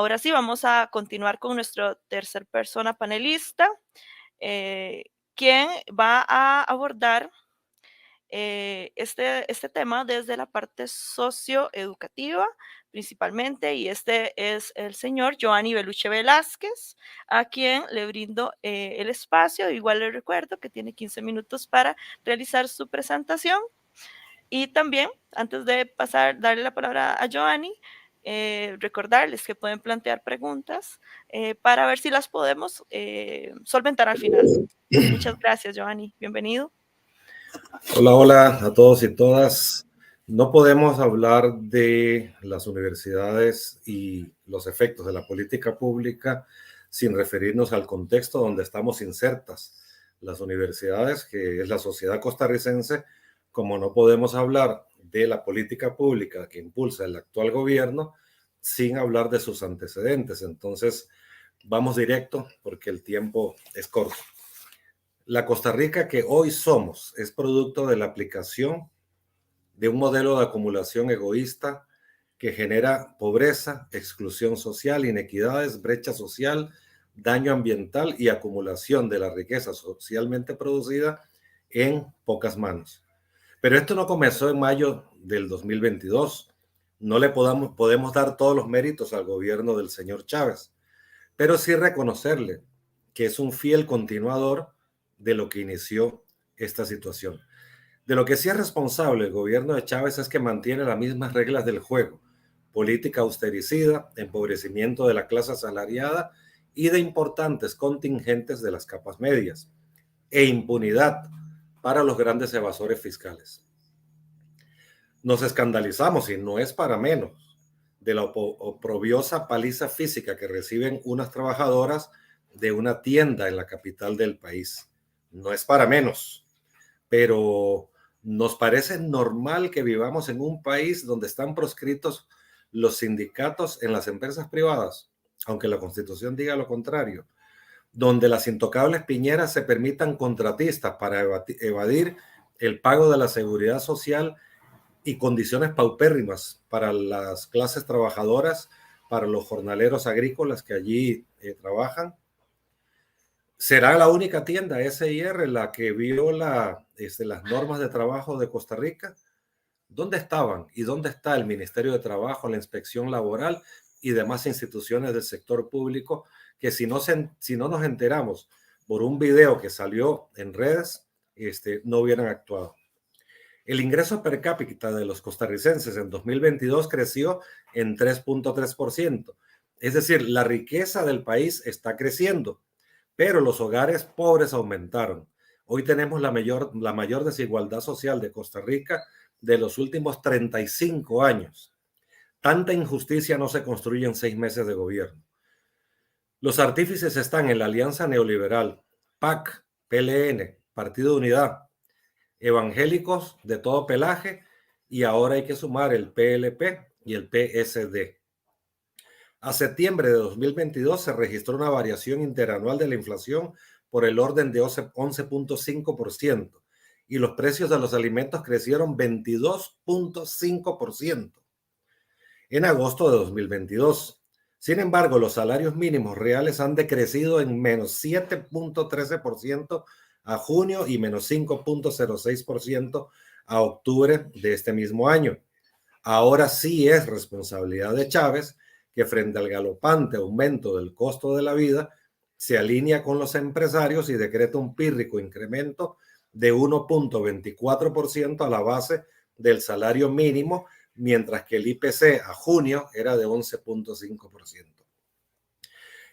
ahora sí, vamos a continuar con nuestro tercer persona panelista, quien va a abordar este tema desde la parte socioeducativa principalmente, y este es el señor Giovanni Beluche Velázquez, a quien le brindo el espacio. Igual le recuerdo que tiene 15 minutos para realizar su presentación. Y también, antes de pasar, darle la palabra a Giovanni, recordarles que pueden plantear preguntas para ver si las podemos solventar al final. Muchas gracias, Giovanni. Bienvenido. Hola, hola a todos y todas. No podemos hablar de las universidades y los efectos de la política pública sin referirnos al contexto donde estamos insertas las universidades, que es la sociedad costarricense, como no podemos hablar de la política pública que impulsa el actual gobierno sin hablar de sus antecedentes. Entonces, vamos directo porque el tiempo es corto. La Costa Rica que hoy somos es producto de la aplicación de un modelo de acumulación egoísta que genera pobreza, exclusión social, inequidades, brecha social, daño ambiental y acumulación de la riqueza socialmente producida en pocas manos. Pero esto no comenzó en mayo del 2022. No le podemos dar todos los méritos al gobierno del señor Chávez, pero sí reconocerle que es un fiel continuador de lo que inició esta situación. De lo que sí es responsable el gobierno de Chávez es que mantiene las mismas reglas del juego: política austericida, empobrecimiento de la clase asalariada y de importantes contingentes de las capas medias, e impunidad para los grandes evasores fiscales. Nos escandalizamos, y no es para menos, de la oprobiosa paliza física que reciben unas trabajadoras de una tienda en la capital del país. No es para menos, pero nos parece normal que vivamos en un país donde están proscritos los sindicatos en las empresas privadas, aunque la Constitución diga lo contrario, donde las intocables piñeras se permitan contratistas para evadir el pago de la seguridad social y condiciones paupérrimas para las clases trabajadoras, para los jornaleros agrícolas que allí trabajan. ¿Será la única tienda S&R la que viola las normas de trabajo de Costa Rica? ¿Dónde estaban y dónde está el Ministerio de Trabajo, la Inspección Laboral y demás instituciones del sector público que si no nos enteramos por un video que salió en redes, no hubieran actuado? El ingreso per cápita de los costarricenses en 2022 creció en 3.3%. Es decir, la riqueza del país está creciendo, pero los hogares pobres aumentaron. Hoy tenemos la mayor desigualdad social de Costa Rica de los últimos 35 años. Tanta injusticia no se construye en 6 meses de gobierno. Los artífices están en la Alianza Neoliberal, PAC, PLN, Partido de Unidad, evangélicos de todo pelaje, y ahora hay que sumar el PLP y el PSD. A septiembre de 2022 se registró una variación interanual de la inflación por el orden de 11.5% y los precios de los alimentos crecieron 22.5% en agosto de 2022. Sin embargo, los salarios mínimos reales han decrecido en menos 7.13% a junio y menos 5.06% a octubre de este mismo año. Ahora sí es responsabilidad de Chávez que frente al galopante aumento del costo de la vida se alinea con los empresarios y decreta un pírrico incremento de 1.24% a la base del salario mínimo, mientras que el IPC a junio era de 11.5%.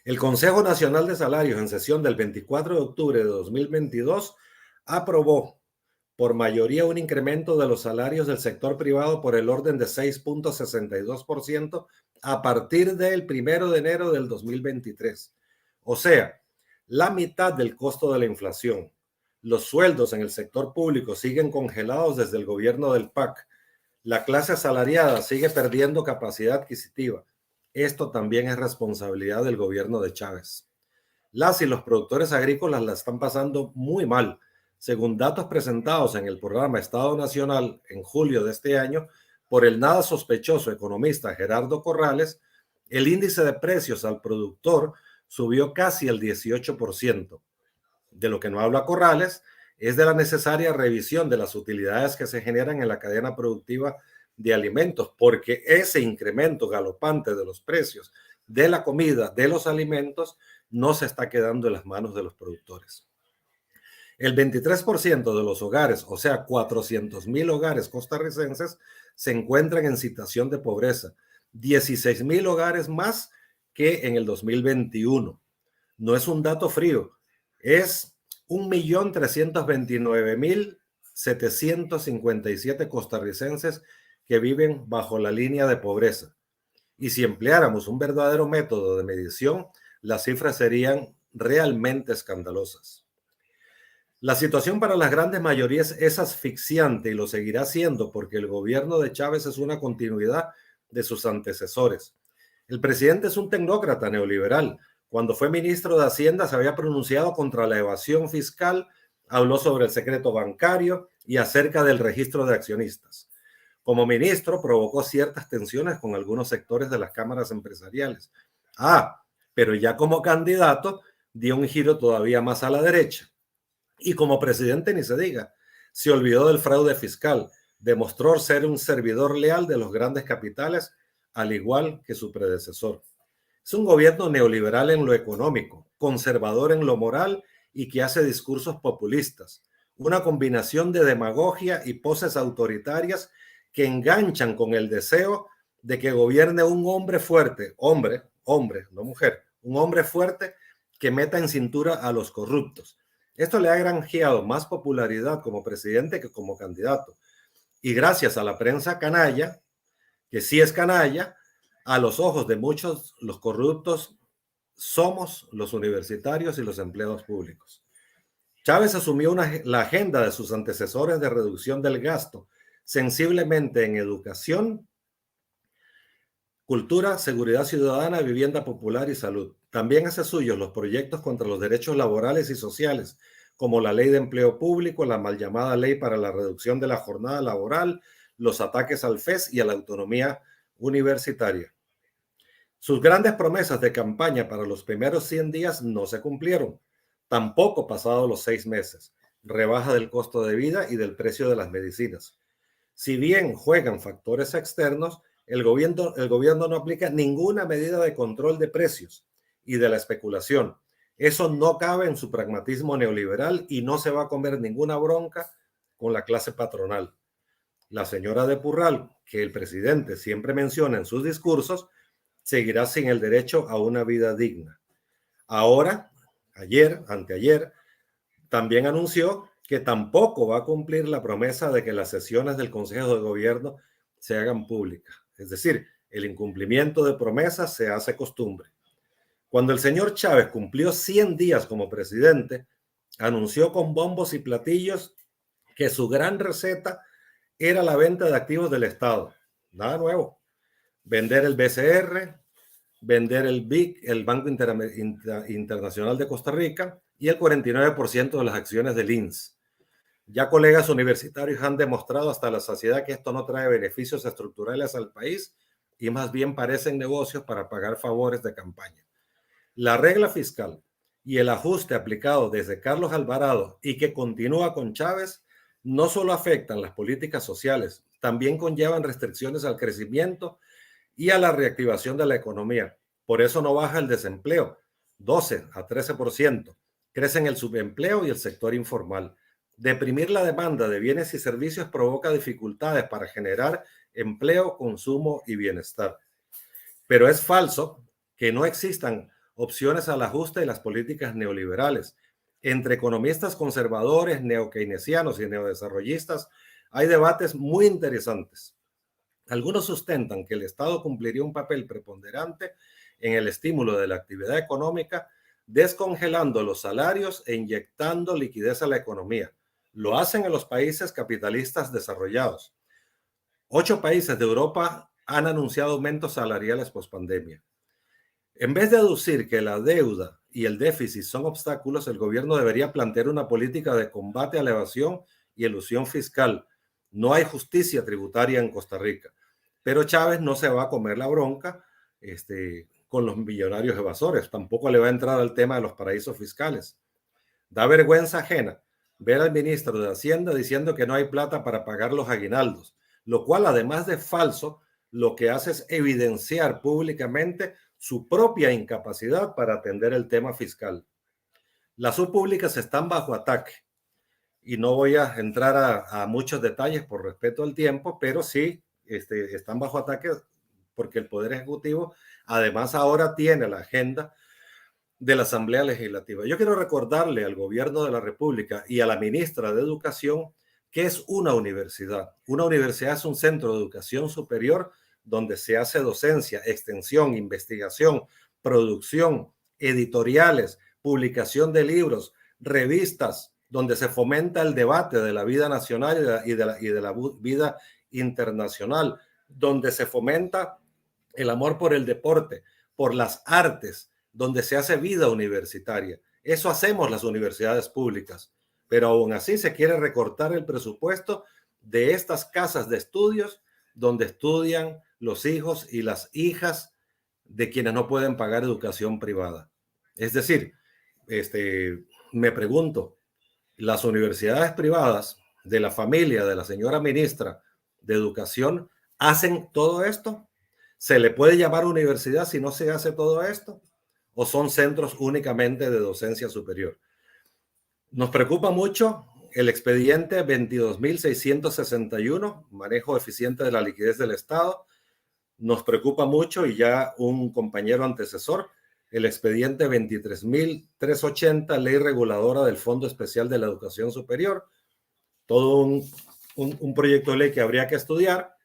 El Consejo Nacional de Salarios, en sesión del 24 de octubre de 2022, aprobó por mayoría un incremento de los salarios del sector privado por el orden de 6.62% a partir del 1 de enero del 2023. O sea, la mitad del costo de la inflación. Los sueldos en el sector público siguen congelados desde el gobierno del PAC. La clase asalariada sigue perdiendo capacidad adquisitiva. Esto también es responsabilidad del gobierno de Chávez. Las y los productores agrícolas la están pasando muy mal. Según datos presentados en el programa Estado Nacional en julio de este año por el nada sospechoso economista Gerardo Corrales, El índice de precios al productor subió casi el 18%. De lo que no habla Corrales es de la necesaria revisión de las utilidades que se generan en la cadena productiva de alimentos, porque ese incremento galopante de los precios de la comida, de los alimentos, no se está quedando en las manos de los productores. El 23% de los hogares, o sea, 400,000 hogares costarricenses, se encuentran en situación de pobreza. 16,000 hogares más que en el 2021. No es un dato frío, es 1.329.757 costarricenses que viven bajo la línea de pobreza. Y si empleáramos un verdadero método de medición, las cifras serían realmente escandalosas. La situación para las grandes mayorías es asfixiante y lo seguirá siendo porque el gobierno de Chávez es una continuidad de sus antecesores. El presidente es un tecnócrata neoliberal. Cuando fue ministro de Hacienda se había pronunciado contra la evasión fiscal, habló sobre el secreto bancario y acerca del registro de accionistas. Como ministro provocó ciertas tensiones con algunos sectores de las cámaras empresariales. Pero ya como candidato dio un giro todavía más a la derecha. Y como presidente ni se diga, se olvidó del fraude fiscal, demostró ser un servidor leal de los grandes capitales, al igual que su predecesor. Es un gobierno neoliberal en lo económico, conservador en lo moral y que hace discursos populistas. Una combinación de demagogia y poses autoritarias que enganchan con el deseo de que gobierne un hombre fuerte, hombre, no mujer, un hombre fuerte que meta en cintura a los corruptos. Esto le ha granjeado más popularidad como presidente que como candidato. Y gracias a la prensa canalla, que sí es canalla, a los ojos de muchos, los corruptos somos los universitarios y los empleados públicos. Chávez asumió la agenda de sus antecesores de reducción del gasto, sensiblemente en educación, cultura, seguridad ciudadana, vivienda popular y salud. También hace suyos los proyectos contra los derechos laborales y sociales, como la ley de empleo público, la mal llamada ley para la reducción de la jornada laboral, los ataques al FES y a la autonomía universitaria. Sus grandes promesas de campaña para los primeros 100 días no se cumplieron, tampoco pasados los 6 meses, rebaja del costo de vida y del precio de las medicinas. Si bien juegan factores externos, el gobierno no aplica ninguna medida de control de precios y de la especulación. Eso no cabe en su pragmatismo neoliberal y no se va a comer ninguna bronca con la clase patronal. La señora de Purral, que el presidente siempre menciona en sus discursos, seguirá sin el derecho a una vida digna. Ahora, anteayer, también anunció que tampoco va a cumplir la promesa de que las sesiones del Consejo de Gobierno se hagan públicas. Es decir, el incumplimiento de promesas se hace costumbre. Cuando el señor Chávez cumplió 100 días como presidente, anunció con bombos y platillos que su gran receta era la venta de activos del Estado. Nada nuevo. Vender el BCR, vender el BIC, el Banco Internacional de Costa Rica, y el 49% de las acciones del INS. Ya colegas universitarios han demostrado hasta la saciedad que esto no trae beneficios estructurales al país y más bien parecen negocios para pagar favores de campaña. La regla fiscal y el ajuste aplicado desde Carlos Alvarado y que continúa con Chávez no solo afectan las políticas sociales, también conllevan restricciones al crecimiento y a la reactivación de la economía. Por eso no baja el desempleo, 12 a 13%. Crecen el subempleo y el sector informal. Deprimir la demanda de bienes y servicios provoca dificultades para generar empleo, consumo y bienestar. Pero es falso que no existan opciones al ajuste de las políticas neoliberales. Entre economistas conservadores, neokeynesianos y neodesarrollistas hay debates muy interesantes. Algunos sustentan que el Estado cumpliría un papel preponderante en el estímulo de la actividad económica, descongelando los salarios e inyectando liquidez a la economía. Lo hacen en los países capitalistas desarrollados. 8 países de Europa han anunciado aumentos salariales pospandemia. En vez de aducir que la deuda y el déficit son obstáculos, el gobierno debería plantear una política de combate a la evasión y elusión fiscal. No hay justicia tributaria en Costa Rica, pero Chávez no se va a comer la bronca con los millonarios evasores. Tampoco le va a entrar al tema de los paraísos fiscales. Da vergüenza ajena ver al ministro de Hacienda diciendo que no hay plata para pagar los aguinaldos, lo cual, además de falso, lo que hace es evidenciar públicamente su propia incapacidad para atender el tema fiscal. Las subpúblicas están bajo ataque y no voy a entrar a muchos detalles por respeto al tiempo, pero sí están bajo ataque porque el Poder Ejecutivo además ahora tiene la agenda de la Asamblea Legislativa. Yo quiero recordarle al gobierno de la República y a la ministra de Educación que es una universidad. Una universidad es un centro de educación superior donde se hace docencia, extensión, investigación, producción, editoriales, publicación de libros, revistas, donde se fomenta el debate de la vida nacional y de la vida internacional, donde se fomenta el amor por el deporte, por las artes, donde se hace vida universitaria. Eso hacemos las universidades públicas, pero aún así se quiere recortar el presupuesto de estas casas de estudios donde estudian los hijos y las hijas de quienes no pueden pagar educación privada. Es decir, me pregunto, las universidades privadas de la familia de la señora ministra de Educación hacen todo esto. ¿Se le puede llamar universidad si no se hace todo esto? ¿O son centros únicamente de docencia superior? Nos preocupa mucho el expediente 22.661, manejo eficiente de la liquidez del Estado. Nos preocupa mucho, y ya un compañero antecesor, el expediente 23.380, ley reguladora del Fondo Especial de la Educación Superior. Todo un proyecto de ley que habría que estudiar.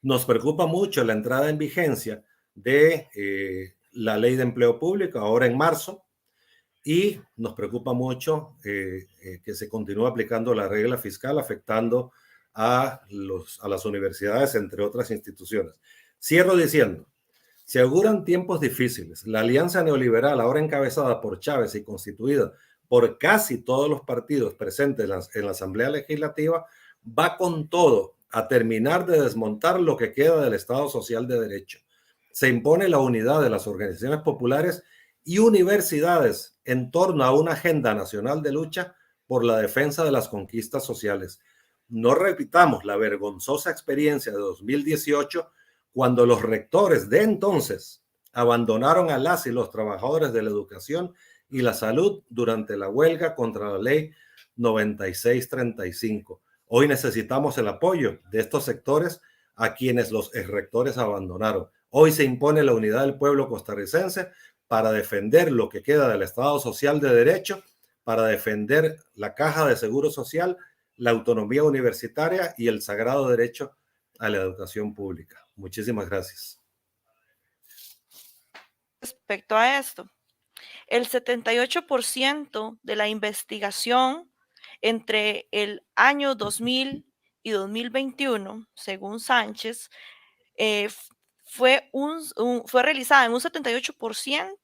Nos preocupa mucho la entrada en vigencia de la ley de empleo público ahora en marzo, y nos preocupa mucho que se continúe aplicando la regla fiscal afectando a las universidades, entre otras instituciones. Cierro diciendo, se auguran tiempos difíciles. La alianza neoliberal, ahora encabezada por Chávez y constituida por casi todos los partidos presentes en la Asamblea Legislativa, va con todo a terminar de desmontar lo que queda del Estado Social de Derecho. Se impone la unidad de las organizaciones populares y universidades en torno a una agenda nacional de lucha por la defensa de las conquistas sociales. No repitamos la vergonzosa experiencia de 2018, cuando los rectores de entonces abandonaron a las y los trabajadores de la educación y la salud durante la huelga contra la ley 9635. Hoy necesitamos el apoyo de estos sectores a quienes los rectores abandonaron. Hoy se impone la unidad del pueblo costarricense para defender lo que queda del Estado Social de Derecho, para defender la Caja de Seguro Social, la autonomía universitaria y el sagrado derecho a la educación pública. Muchísimas gracias. Respecto a esto, el 78% de la investigación entre el año 2000 y 2021, según Sánchez, fue realizada en un 78%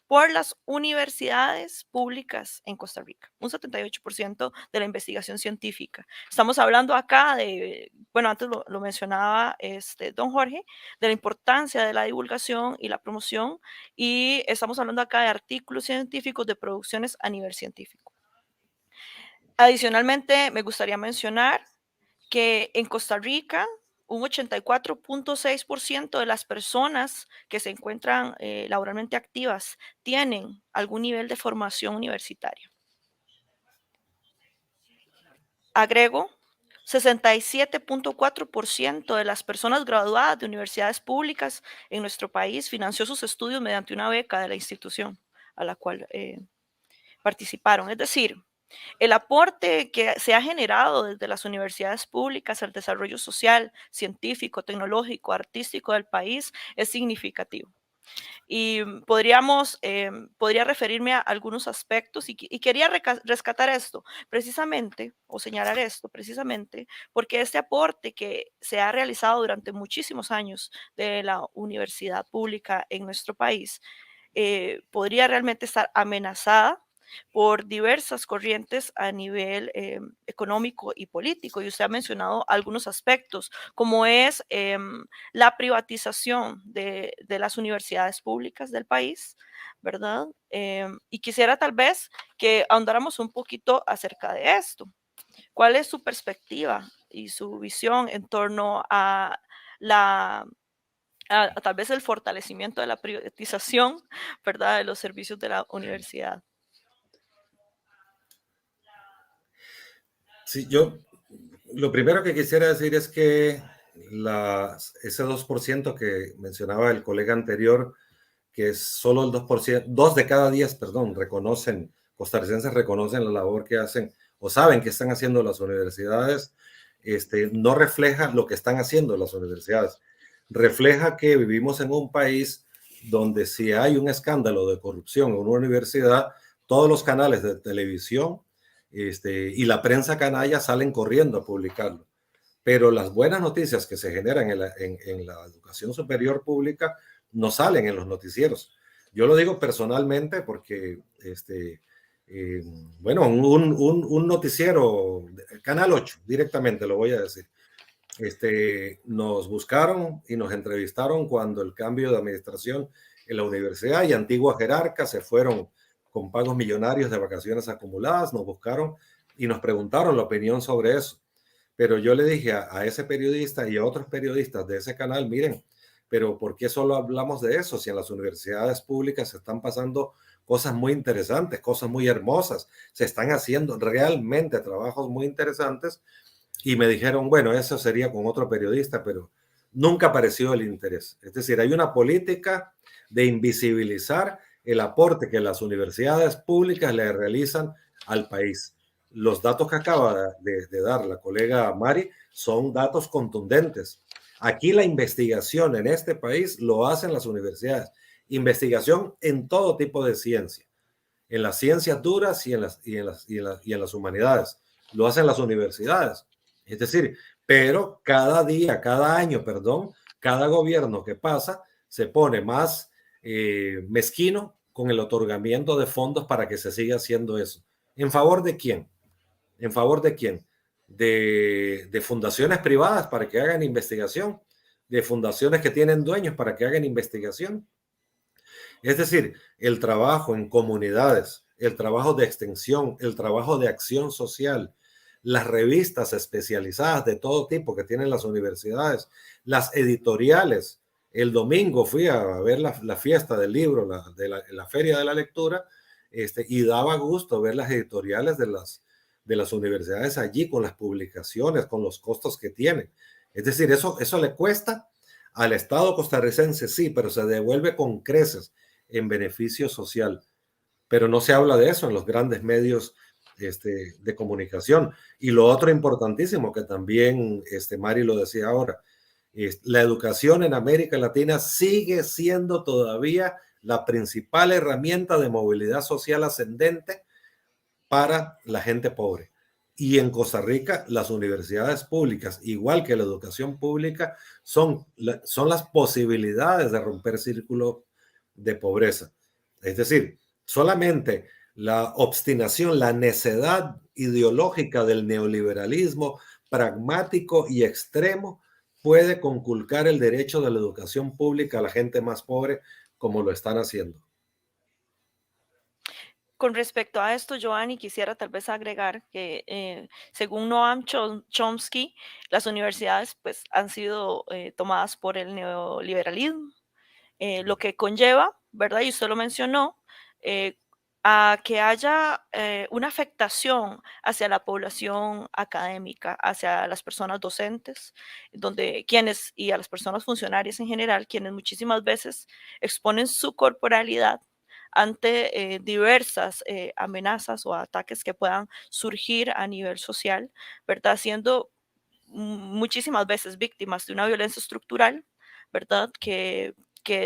por las universidades públicas en Costa Rica, un 78% de la investigación científica. Estamos hablando acá de, bueno, antes lo mencionaba don Jorge, de la importancia de la divulgación y la promoción, y estamos hablando acá de artículos científicos, de producciones a nivel científico. Adicionalmente, me gustaría mencionar que en Costa Rica un 84.6% de las personas que se encuentran laboralmente activas tienen algún nivel de formación universitaria. Agrego, 67.4% de las personas graduadas de universidades públicas en nuestro país financió sus estudios mediante una beca de la institución a la cual participaron. Es decir, el aporte que se ha generado desde las universidades públicas al desarrollo social, científico, tecnológico, artístico del país es significativo. Y podría referirme a algunos aspectos y quería rescatar esto precisamente, o señalar esto precisamente, porque este aporte que se ha realizado durante muchísimos años de la universidad pública en nuestro país podría realmente estar amenazada por diversas corrientes a nivel económico y político. Y usted ha mencionado algunos aspectos, como es la privatización de las universidades públicas del país, ¿verdad? Y quisiera tal vez que ahondáramos un poquito acerca de esto. ¿Cuál es su perspectiva y su visión en torno a la a tal vez el fortalecimiento de la privatización, ¿verdad?, de los servicios de la universidad? Sí, yo lo primero que quisiera decir es que ese 2% que mencionaba el colega anterior, que es solo el 2%, 2 de cada 10, perdón, costarricenses reconocen la labor que hacen o saben que están haciendo las universidades, no refleja lo que están haciendo las universidades. Refleja que vivimos en un país donde si hay un escándalo de corrupción en una universidad, todos los canales de televisión y la prensa canalla salen corriendo a publicarlo. Pero las buenas noticias que se generan en la educación superior pública no salen en los noticieros. Yo lo digo personalmente porque, eh, bueno, un noticiero, Canal 8, directamente lo voy a decir, nos buscaron y nos entrevistaron cuando el cambio de administración en la universidad y antigua jerarca se fueron con pagos millonarios de vacaciones acumuladas, nos buscaron y nos preguntaron la opinión sobre eso. Pero yo le dije a ese periodista y a otros periodistas de ese canal, miren, pero ¿por qué solo hablamos de eso si en las universidades públicas se están pasando cosas muy interesantes, cosas muy hermosas, se están haciendo realmente trabajos muy interesantes? Y me dijeron, bueno, eso sería con otro periodista, pero nunca apareció el interés. Es decir, hay una política de invisibilizar el aporte que las universidades públicas le realizan al país. Los datos que acaba de dar la colega Mari son datos contundentes. Aquí la investigación en este país lo hacen las universidades. Investigación en todo tipo de ciencia, en las ciencias duras y en las humanidades. Lo hacen las universidades. Es decir, pero cada día, cada año, perdón, cada gobierno que pasa se pone más mezquino con el otorgamiento de fondos para que se siga haciendo eso. ¿En favor de quién? ¿En favor de quién? De fundaciones privadas para que hagan investigación, de fundaciones que tienen dueños para que hagan investigación. Es decir, el trabajo en comunidades, el trabajo de extensión, el trabajo de acción social, las revistas especializadas de todo tipo que tienen las universidades, las editoriales. El domingo fui a ver la fiesta del libro, la feria de la lectura, y daba gusto ver las editoriales de las universidades allí con las publicaciones, con los costos que tienen. Es decir, eso le cuesta al Estado costarricense, sí, pero se devuelve con creces en beneficio social. Pero no se habla de eso en los grandes medios de comunicación. Y lo otro importantísimo, que también Mari lo decía ahora, la educación en América Latina sigue siendo todavía la principal herramienta de movilidad social ascendente para la gente pobre. Y en Costa Rica, las universidades públicas, igual que la educación pública, son las posibilidades de romper círculo de pobreza. Es decir, solamente la obstinación, la necedad ideológica del neoliberalismo pragmático y extremo puede conculcar el derecho de la educación pública a la gente más pobre, como lo están haciendo. Con respecto a esto, Joanny, quisiera tal vez agregar que según Noam Chomsky, las universidades pues, han sido tomadas por el neoliberalismo, lo que conlleva, ¿verdad? Y usted lo mencionó, eh, a que haya una afectación hacia la población académica, hacia las personas docentes, donde quienes, y a las personas funcionarias en general, quienes muchísimas veces exponen su corporalidad ante diversas amenazas o ataques que puedan surgir a nivel social, ¿verdad? Siendo muchísimas veces víctimas de una violencia estructural, ¿verdad? Que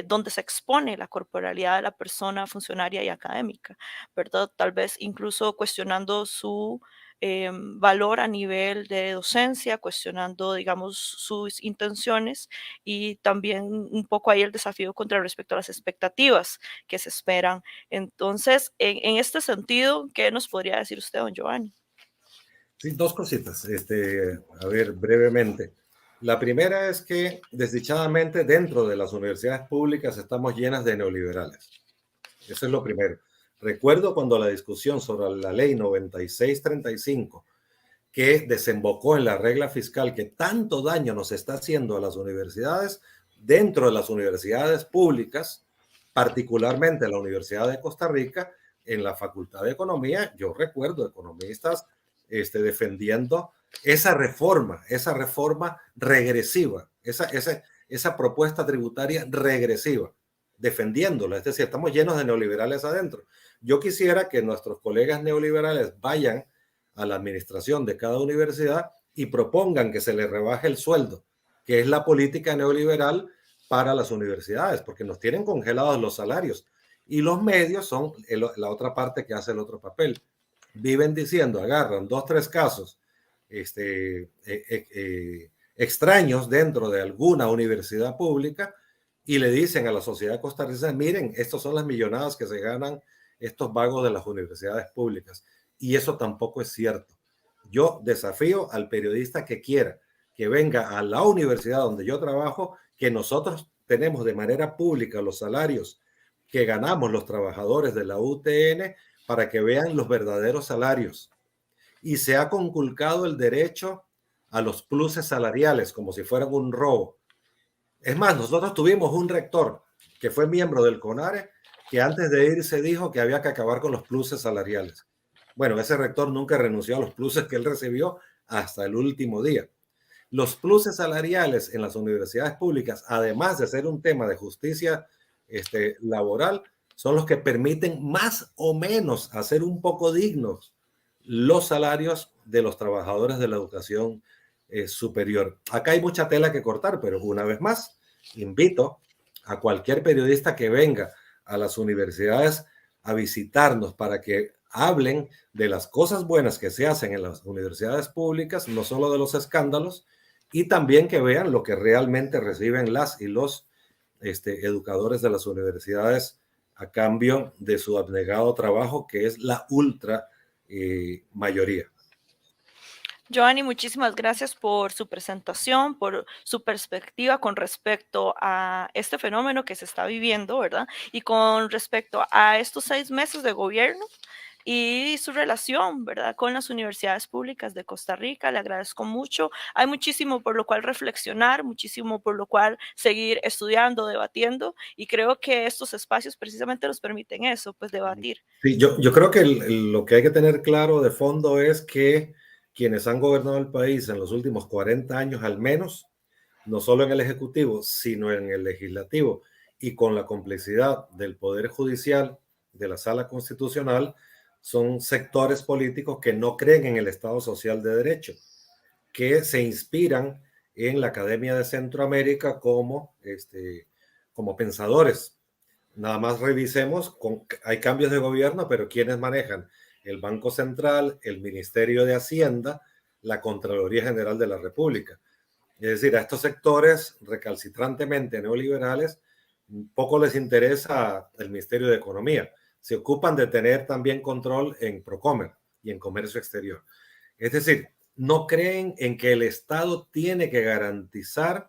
donde se expone la corporalidad de la persona funcionaria y académica, ¿verdad? Tal vez incluso cuestionando su valor a nivel de docencia, cuestionando, digamos, sus intenciones y también un poco ahí el desafío contra respecto a las expectativas que se esperan. Entonces, en este sentido, ¿qué nos podría decir usted, don Giovanni? Sí, dos cositas. A ver, brevemente. La primera es que, desdichadamente, dentro de las universidades públicas estamos llenas de neoliberales. Eso es lo primero. Recuerdo cuando la discusión sobre la ley 9635, que desembocó en la regla fiscal que tanto daño nos está haciendo a las universidades, dentro de las universidades públicas, particularmente la Universidad de Costa Rica, en la Facultad de Economía, yo recuerdo economistas defendiendo esa reforma regresiva, esa propuesta tributaria regresiva, defendiéndola. Es decir, estamos llenos de neoliberales adentro. Yo quisiera que nuestros colegas neoliberales vayan a la administración de cada universidad y propongan que se le rebaje el sueldo, que es la política neoliberal para las universidades, porque nos tienen congelados los salarios. Y los medios son la otra parte que hace el otro papel. Viven diciendo, agarran dos, tres casos extraños dentro de alguna universidad pública y le dicen a la sociedad costarricense, miren, estas son las millonadas que se ganan estos vagos de las universidades públicas. Y eso tampoco es cierto. Yo desafío al periodista que quiera que venga a la universidad donde yo trabajo, que nosotros tenemos de manera pública los salarios que ganamos los trabajadores de la UTN para que vean los verdaderos salarios. Y se ha conculcado el derecho a los pluses salariales como si fueran un robo. Es más, nosotros tuvimos un rector que fue miembro del CONARE que antes de irse dijo que había que acabar con los pluses salariales. Bueno, ese rector nunca renunció a los pluses que él recibió hasta el último día. Los pluses salariales en las universidades públicas, además de ser un tema de justicia laboral, son los que permiten más o menos hacer un poco dignos los salarios de los trabajadores de la educación superior. Acá hay mucha tela que cortar, pero una vez más, invito a cualquier periodista que venga a las universidades a visitarnos para que hablen de las cosas buenas que se hacen en las universidades públicas, no solo de los escándalos, y también que vean lo que realmente reciben las y los educadores de las universidades a cambio de su abnegado trabajo, que es la ultra mayoría. Giovanni, muchísimas gracias por su presentación, por su perspectiva con respecto a este fenómeno que se está viviendo, ¿verdad? Y con respecto a estos 6 meses de gobierno y su relación, ¿verdad?, con las universidades públicas de Costa Rica. Le agradezco mucho. Hay muchísimo por lo cual reflexionar, muchísimo por lo cual seguir estudiando, debatiendo, y creo que estos espacios precisamente nos permiten eso, pues debatir. Sí, yo creo que lo que hay que tener claro de fondo es que quienes han gobernado el país en los últimos 40 años al menos, no solo en el Ejecutivo, sino en el Legislativo y con la complicidad del Poder Judicial, de la Sala Constitucional, son sectores políticos que no creen en el Estado Social de Derecho, que se inspiran en la Academia de Centroamérica como pensadores. Nada más revisemos, hay cambios de gobierno, pero ¿quiénes manejan? El Banco Central, el Ministerio de Hacienda, la Contraloría General de la República. Es decir, a estos sectores recalcitrantemente neoliberales poco les interesa el Ministerio de Economía. Se ocupan de tener también control en Procomer y en comercio exterior. Es decir, no creen en que el Estado tiene que garantizar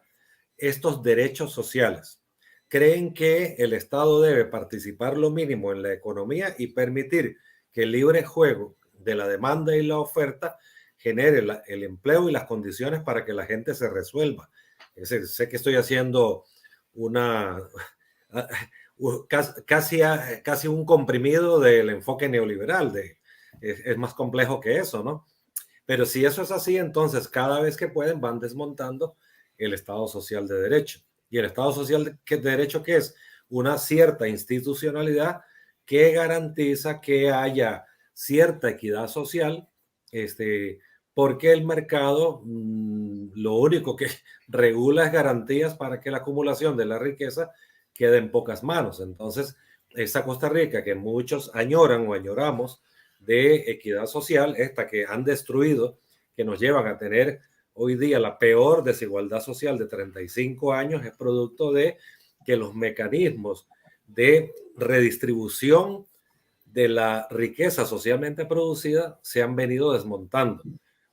estos derechos sociales. Creen que el Estado debe participar lo mínimo en la economía y permitir que el libre juego de la demanda y la oferta genere el empleo y las condiciones para que la gente se resuelva. Sé que estoy haciendo casi un comprimido del enfoque neoliberal. Es más complejo que eso, ¿no? Pero si eso es así, entonces cada vez que pueden van desmontando el Estado Social de Derecho. ¿Y el Estado Social de Derecho qué es? Una cierta institucionalidad que garantiza que haya cierta equidad social, porque el mercado lo único que regula es garantías para que la acumulación de la riqueza quede en pocas manos. Entonces, esa Costa Rica que muchos añoran o añoramos de equidad social, esta que han destruido, que nos llevan a tener hoy día la peor desigualdad social de 35 años, es producto de que los mecanismos de redistribución de la riqueza socialmente producida se han venido desmontando.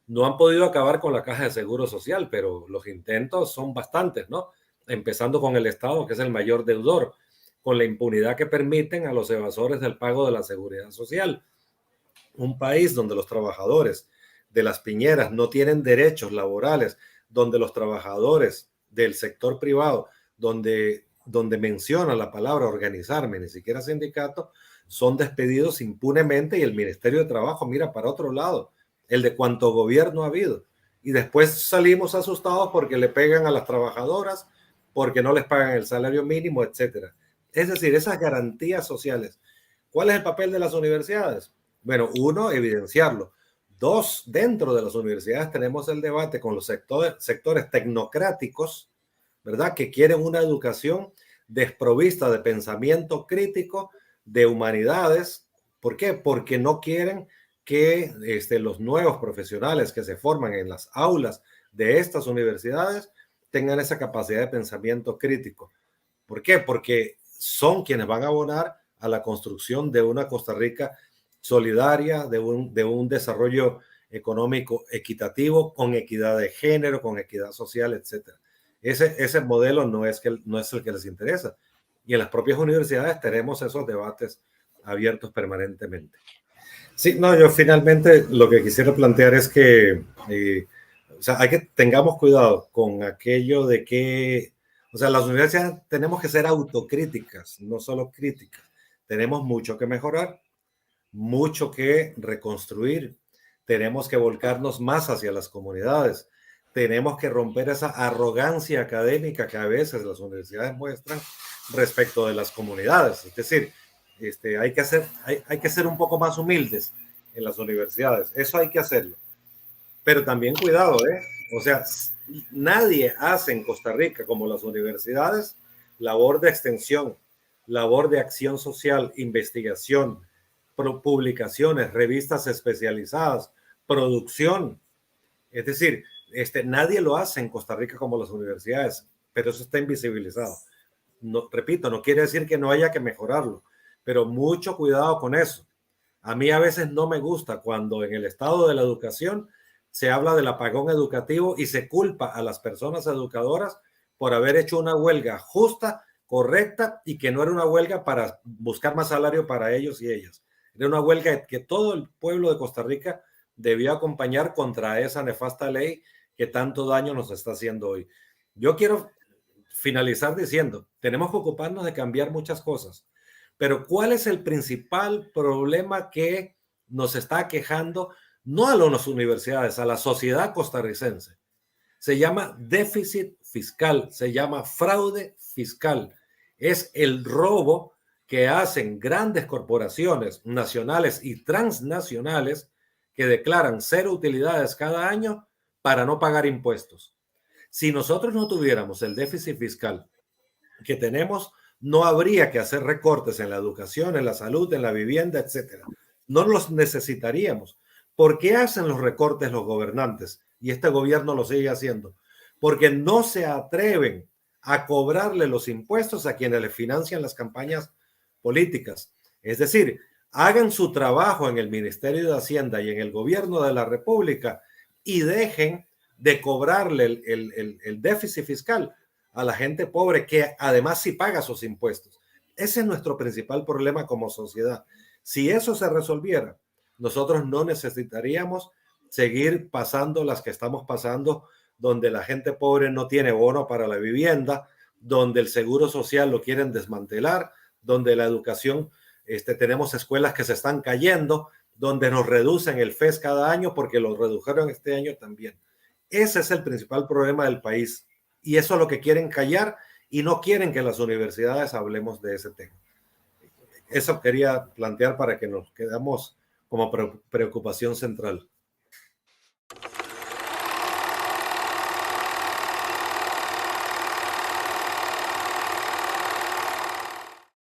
No han podido acabar con la caja de seguro social, pero los intentos son bastantes, ¿no? Empezando con el Estado, que es el mayor deudor, con la impunidad que permiten a los evasores del pago de la seguridad social. Un país donde los trabajadores de las piñeras no tienen derechos laborales, donde los trabajadores del sector privado, donde menciona la palabra organizarme, ni siquiera sindicato, son despedidos impunemente y el Ministerio de Trabajo mira para otro lado, el de cuánto gobierno ha habido. Y después salimos asustados porque le pegan a las trabajadoras, porque no les pagan el salario mínimo, etcétera. Es decir, esas garantías sociales. ¿Cuál es el papel de las universidades? Bueno, uno, evidenciarlo. Dos, dentro de las universidades tenemos el debate con los sectores tecnocráticos, ¿verdad? Que quieren una educación desprovista de pensamiento crítico, de humanidades. ¿Por qué? Porque no quieren que los nuevos profesionales que se forman en las aulas de estas universidades tengan esa capacidad de pensamiento crítico. ¿Por qué? Porque son quienes van a abonar a la construcción de una Costa Rica solidaria, de un desarrollo económico equitativo, con equidad de género, con equidad social, etc. Ese modelo no es el que les interesa. Y en las propias universidades tenemos esos debates abiertos permanentemente. Sí, no, yo finalmente lo que quisiera plantear es que o sea, tengamos cuidado con aquello de que, o sea, las universidades tenemos que ser autocríticas, no solo críticas. Tenemos mucho que mejorar, mucho que reconstruir. Tenemos que volcarnos más hacia las comunidades. Tenemos que romper esa arrogancia académica que a veces las universidades muestran respecto de las comunidades. Es decir, hay que ser un poco más humildes en las universidades. Eso hay que hacerlo. Pero también cuidado, ¿eh? O sea, nadie hace en Costa Rica como las universidades labor de extensión, labor de acción social, investigación, publicaciones, revistas especializadas, producción. Es decir, nadie lo hace en Costa Rica como las universidades, pero eso está invisibilizado. No, repito, no quiere decir que no haya que mejorarlo, pero mucho cuidado con eso. A mí a veces no me gusta cuando en el estado de la educación se habla del apagón educativo y se culpa a las personas educadoras por haber hecho una huelga justa, correcta, y que no era una huelga para buscar más salario para ellos y ellas. Era una huelga que todo el pueblo de Costa Rica debió acompañar contra esa nefasta ley que tanto daño nos está haciendo hoy. Yo quiero finalizar diciendo, tenemos que ocuparnos de cambiar muchas cosas, pero ¿cuál es el principal problema que nos está quejando? No a las universidades, a la sociedad costarricense. Se llama déficit fiscal, se llama fraude fiscal. Es el robo que hacen grandes corporaciones nacionales y transnacionales que declaran cero utilidades cada año para no pagar impuestos. Si nosotros no tuviéramos el déficit fiscal que tenemos, no habría que hacer recortes en la educación, en la salud, en la vivienda, etcétera. No los necesitaríamos. ¿Por qué hacen los recortes los gobernantes? Y este gobierno lo sigue haciendo. Porque no se atreven a cobrarle los impuestos a quienes les financian las campañas políticas. Es decir, hagan su trabajo en el Ministerio de Hacienda y en el gobierno de la República y dejen de cobrarle el déficit fiscal a la gente pobre que además sí paga sus impuestos. Ese es nuestro principal problema como sociedad. Si eso se resolviera, nosotros no necesitaríamos seguir pasando las que estamos pasando, donde la gente pobre no tiene bono para la vivienda, donde el seguro social lo quieren desmantelar, donde la educación, tenemos escuelas que se están cayendo, donde nos reducen el FES cada año porque lo redujeron este año también. Ese es el principal problema del país y eso es lo que quieren callar y no quieren que las universidades hablemos de ese tema. Eso quería plantear para que nos quedamos como preocupación central.